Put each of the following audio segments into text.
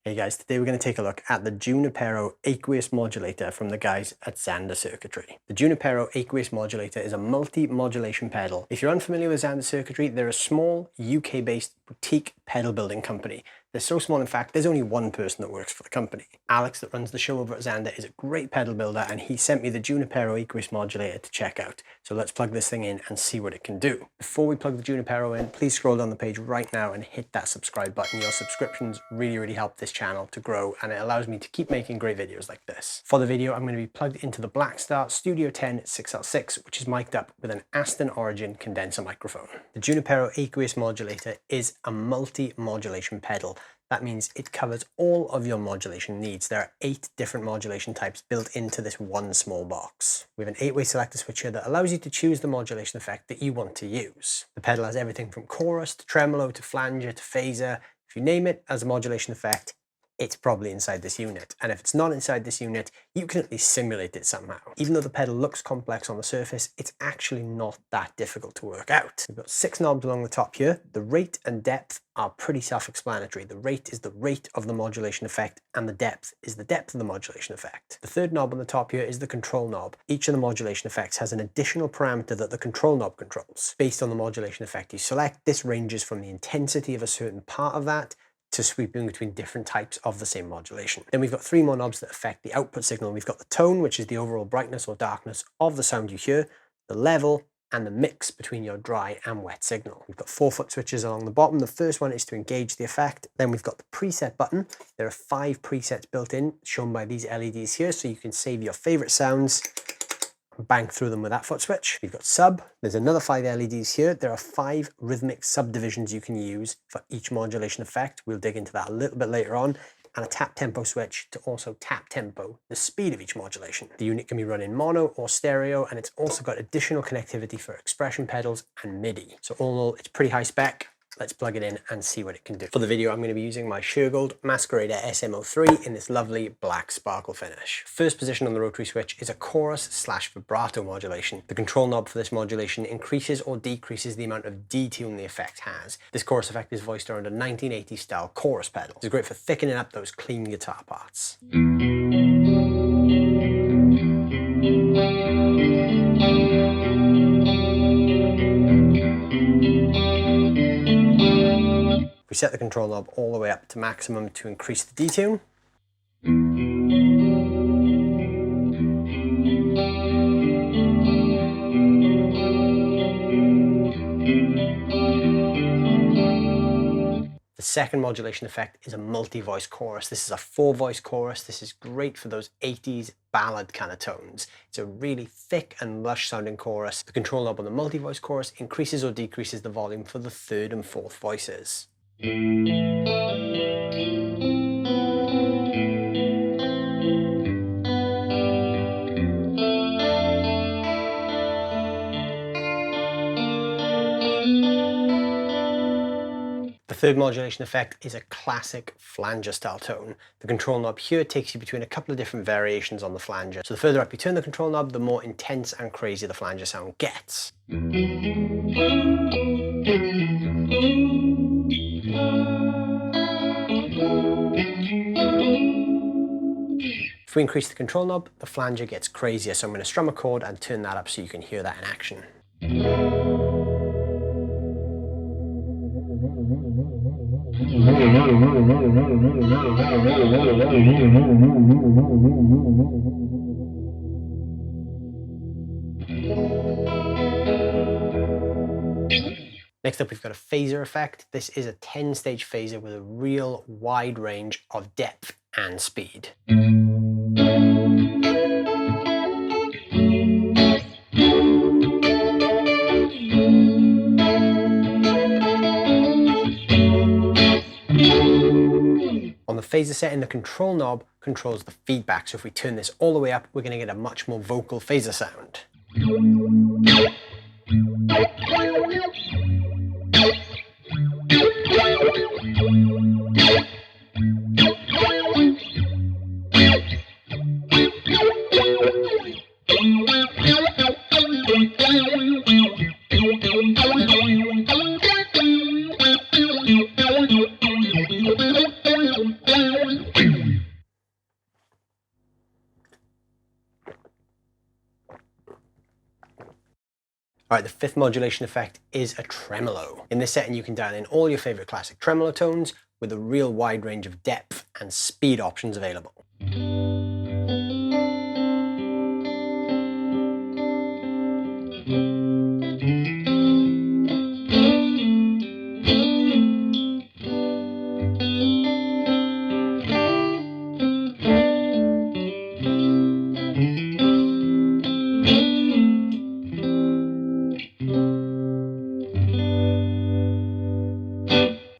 Hey guys, today we're going to take a look at the Junipero Aqueous Modulator from the guys at Zander Circuitry. The Junipero Aqueous Modulator is a multi-modulation pedal. If you're unfamiliar with Zander Circuitry, they're a small UK-based boutique pedal building company. They're so small, in fact, there's only one person that works for the company. Alex, that runs the show over at Zander, is a great pedal builder, and he sent me the Junipero Aqueous Modulator to check out. So let's plug this thing in and see what it can do. Before we plug the Junipero in, please scroll down the page right now and hit that subscribe button. Your subscriptions really help this channel to grow, and it allows me to keep making great videos like this. For the video, I'm going to be plugged into the Blackstar Studio 10 6L6, which is mic'd up with an Aston Origin condenser microphone. The Junipero Aqueous Modulator is a multi-modulation pedal. That means it covers all of your modulation needs. There are 8 different modulation types built into this one small box. We have an 8-way selector switch here that allows you to choose the modulation effect that you want to use. The pedal has everything from chorus to tremolo to flanger to phaser. If you name it as a modulation effect, it's probably inside this unit. And if it's not inside this unit, you can at least simulate it somehow. Even though the pedal looks complex on the surface, it's actually not that difficult to work out. We've got 6 knobs along the top here. The rate and depth are pretty self-explanatory. The rate is the rate of the modulation effect, and the depth is the depth of the modulation effect. The 3rd knob on the top here is the control knob. Each of the modulation effects has an additional parameter that the control knob controls. Based on the modulation effect you select, this ranges from the intensity of a certain part of that to sweeping between different types of the same modulation. Then we've got 3 more knobs that affect the output signal. We've got the tone, which is the overall brightness or darkness of the sound you hear, the level, and the mix between your dry and wet signal. We've got 4 foot switches along the bottom. The first one is to engage the effect. Then we've got the preset button. There are 5 presets built in, shown by these LEDs here, so you can save your favorite sounds, bank through them with that foot switch. We've got sub. There's another 5 LEDs here. There are 5 rhythmic subdivisions you can use for each modulation effect. We'll dig into that a little bit later on. And a tap tempo switch to also tap tempo the speed of each modulation. The unit can be run in mono or stereo, and it's also got additional connectivity for expression pedals and MIDI. So all in all, it's pretty high spec. Let's plug it in and see what it can do. For the video, I'm going to be using my Shergold Masquerader SM03 in this lovely black sparkle finish. First position on the rotary switch is a chorus/vibrato modulation. The control knob for this modulation increases or decreases the amount of detune the effect has. This chorus effect is voiced around a 1980s style chorus pedal. It's great for thickening up those clean guitar parts. We set the control knob all the way up to maximum to increase the detune. The second modulation effect is a multi-voice chorus. This is a 4-voice chorus. This is great for those 80s ballad kind of tones. It's a really thick and lush sounding chorus. The control knob on the multi-voice chorus increases or decreases the volume for the 3rd and 4th voices. The 3rd modulation effect is a classic flanger style tone. The control knob here takes you between a couple of different variations on the flanger. So the further up you turn the control knob, the more intense and crazy the flanger sound gets. If we increase the control knob, the flanger gets crazier. So I'm going to strum a chord and turn that up so you can hear that in action. Next up, we've got a phaser effect. This is a 10-stage phaser with a real wide range of depth and speed. On the phaser setting, the control knob controls the feedback. So if we turn this all the way up, we're going to get a much more vocal phaser sound. Alright, the fifth modulation effect is a tremolo. In this setting you can dial in all your favourite classic tremolo tones with a real wide range of depth and speed options available.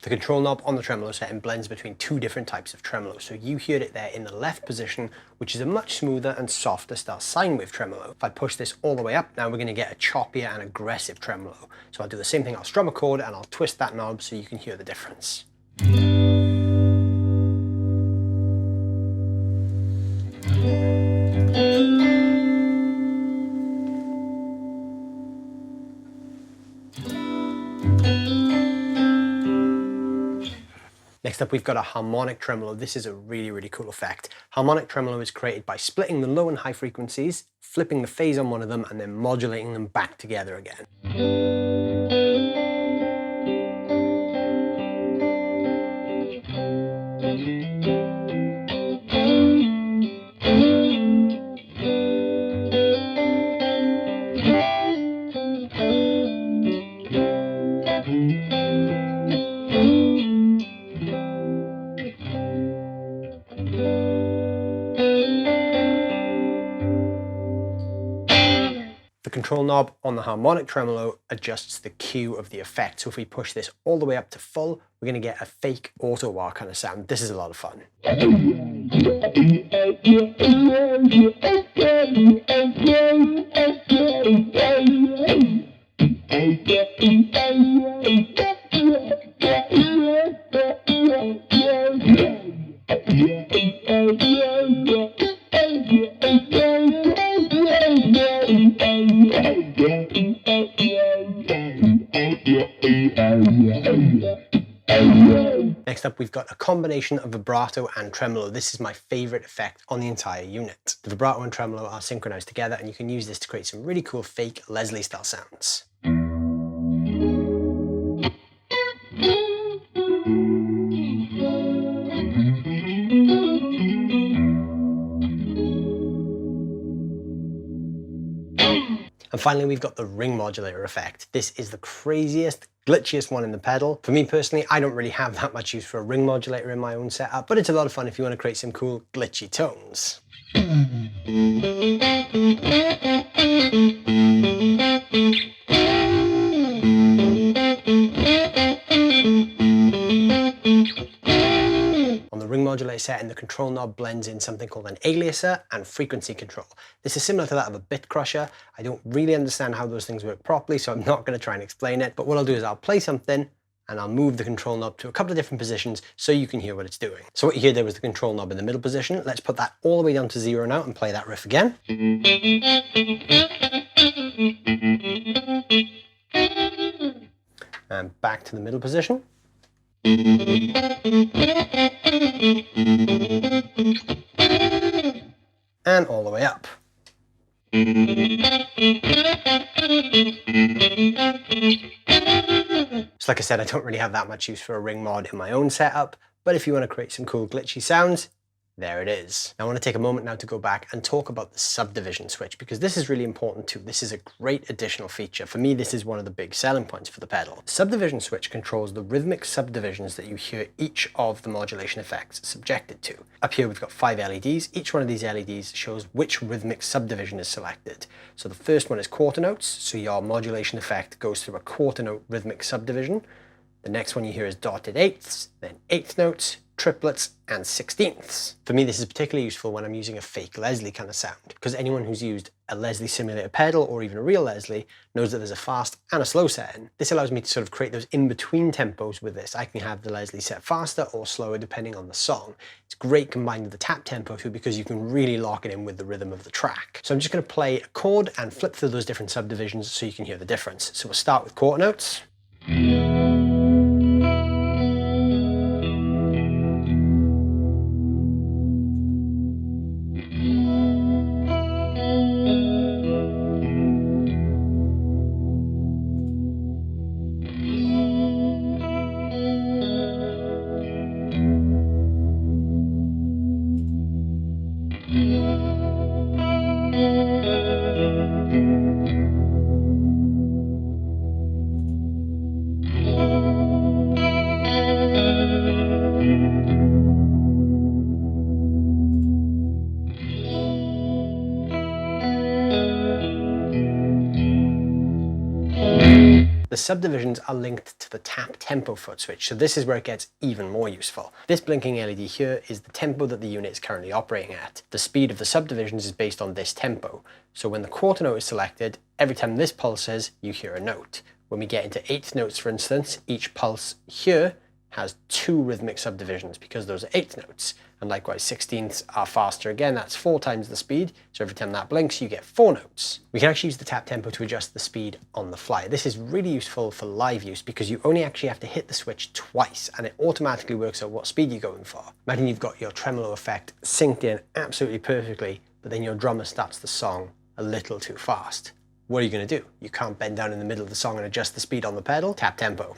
The control knob on the tremolo setting blends between two different types of tremolo. So you hear it there in the left position, which is a much smoother and softer style sine wave tremolo. If I push this all the way up, now we're going to get a choppier and aggressive tremolo. So I'll do the same thing, I'll strum a chord and I'll twist that knob so you can hear the difference. Next up, we've got a harmonic tremolo. This is a really cool effect. Harmonic tremolo is created by splitting the low and high frequencies, flipping the phase on one of them, and then modulating them back together again. The control knob on the harmonic tremolo adjusts the Q of the effect. So if we push this all the way up to full, we're going to get a fake auto wah kind of sound. This is a lot of fun. Next up, we've got a combination of vibrato and tremolo. This is my favorite effect on the entire unit. The vibrato and tremolo are synchronized together, and you can use this to create some really cool fake Leslie style sounds. And finally, we've got the ring modulator effect. This is the craziest, glitchiest one in the pedal. For me personally, I don't really have that much use for a ring modulator in my own setup, but it's a lot of fun if you want to create some cool, glitchy tones. On the ring modulator setting, the control knob blends in something called an aliaser and frequency control. This is similar to that of a bit crusher. I don't really understand how those things work properly, so I'm not going to try and explain it, but what I'll do is I'll play something and I'll move the control knob to a couple of different positions so you can hear what it's doing. So what you hear there was the control knob in the middle position. Let's put that all the way down to 0 now and play that riff again. And back to the middle position. And all the way up. So like I said, I don't really have that much use for a ring mod in my own setup, but if you want to create some cool glitchy sounds, there it is. Now I want to take a moment now to go back and talk about the subdivision switch, because this is really important too. This is a great additional feature. For me, this is one of the big selling points for the pedal. The subdivision switch controls the rhythmic subdivisions that you hear each of the modulation effects subjected to. Up here we've got 5 LEDs. Each one of these LEDs shows which rhythmic subdivision is selected. So the first one is quarter notes, so your modulation effect goes through a quarter note rhythmic subdivision. The next one you hear is dotted eighths, then eighth notes, triplets, and sixteenths. For me, this is particularly useful when I'm using a fake Leslie kind of sound, because anyone who's used a Leslie simulator pedal or even a real Leslie knows that there's a fast and a slow setting. This allows me to sort of create those in-between tempos with this. I can have the Leslie set faster or slower depending on the song. It's great combined with the tap tempo too, because you can really lock it in with the rhythm of the track. So I'm just going to play a chord and flip through those different subdivisions so you can hear the difference. So we'll start with quarter notes. The subdivisions are linked to the tap tempo foot switch, so this is where it gets even more useful. This blinking LED here is the tempo that the unit is currently operating at. The speed of the subdivisions is based on this tempo, so when the quarter note is selected, every time this pulses, you hear a note. When we get into eighth notes, for instance, each pulse here has 2 rhythmic subdivisions because those are eighth notes. And likewise, 16ths are faster again, that's 4 times the speed. So every time that blinks, you get 4 notes. We can actually use the tap tempo to adjust the speed on the fly. This is really useful for live use because you only actually have to hit the switch twice and it automatically works out what speed you're going for. Imagine you've got your tremolo effect synced in absolutely perfectly, but then your drummer starts the song a little too fast. What are you going to do? You can't bend down in the middle of the song and adjust the speed on the pedal. Tap tempo.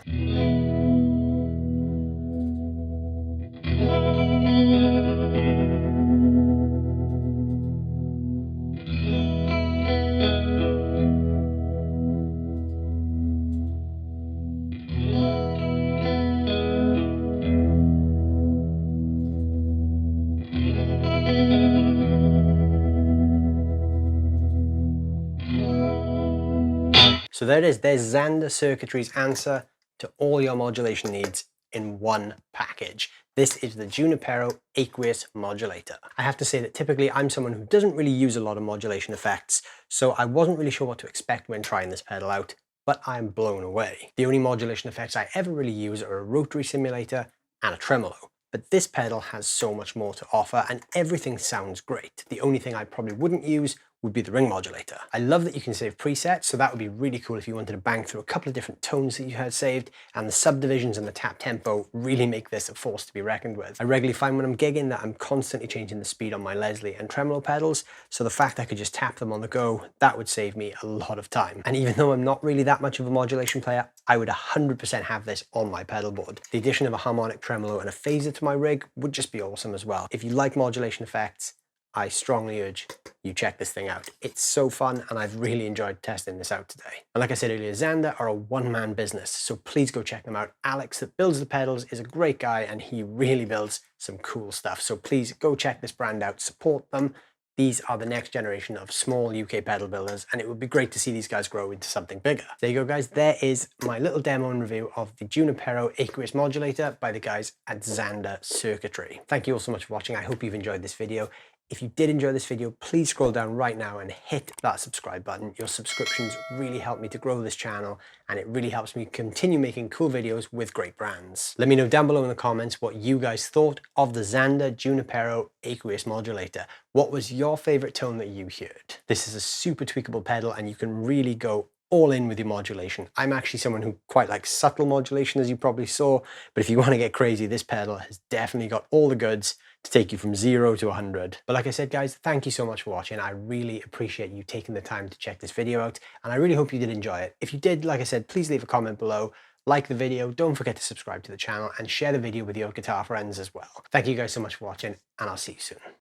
So there it is, there's Zander Circuitry's answer to all your modulation needs in one package. This is the Junipero Aqueous Modulator. I have to say that typically I'm someone who doesn't really use a lot of modulation effects, so I wasn't really sure what to expect when trying this pedal out, but I'm blown away. The only modulation effects I ever really use are a rotary simulator and a tremolo. But this pedal has so much more to offer and everything sounds great. The only thing I probably wouldn't use would be the ring modulator. I love that you can save presets, so that would be really cool if you wanted to bang through a couple of different tones that you had saved, and the subdivisions and the tap tempo really make this a force to be reckoned with. I regularly find when I'm gigging that I'm constantly changing the speed on my Leslie and tremolo pedals, so the fact I could just tap them on the go, that would save me a lot of time. And even though I'm not really that much of a modulation player, I would 100% have this on my pedal board. The addition of a harmonic tremolo and a phaser to my rig would just be awesome as well. If you like modulation effects, I strongly urge you check this thing out. It's so fun and I've really enjoyed testing this out today. And like I said earlier, Zander are a one-man business, so please go check them out. Alex that builds the pedals is a great guy and he really builds some cool stuff. So please go check this brand out, support them. These are the next generation of small UK pedal builders and it would be great to see these guys grow into something bigger. There you go guys, there is my little demo and review of the Junipero Aqueous Modulator by the guys at Zander Circuitry. Thank you all so much for watching. I hope you've enjoyed this video. If you did enjoy this video, please scroll down right now and hit that subscribe button. Your subscriptions really help me to grow this channel and it really helps me continue making cool videos with great brands. Let me know down below in the comments what you guys thought of the Zander Junipero Aqueous Modulator. What was your favorite tone that you heard? This is a super tweakable pedal and you can really go all in with your modulation. I'm actually someone who quite likes subtle modulation, as you probably saw, but if you want to get crazy, this pedal has definitely got all the goods to take you from 0 to 100. But like I said, guys, thank you so much for watching. I really appreciate you taking the time to check this video out, and I really hope you did enjoy it. If you did, like I said, please leave a comment below, like the video, don't forget to subscribe to the channel, and share the video with your guitar friends as well. Thank you guys so much for watching, and I'll see you soon.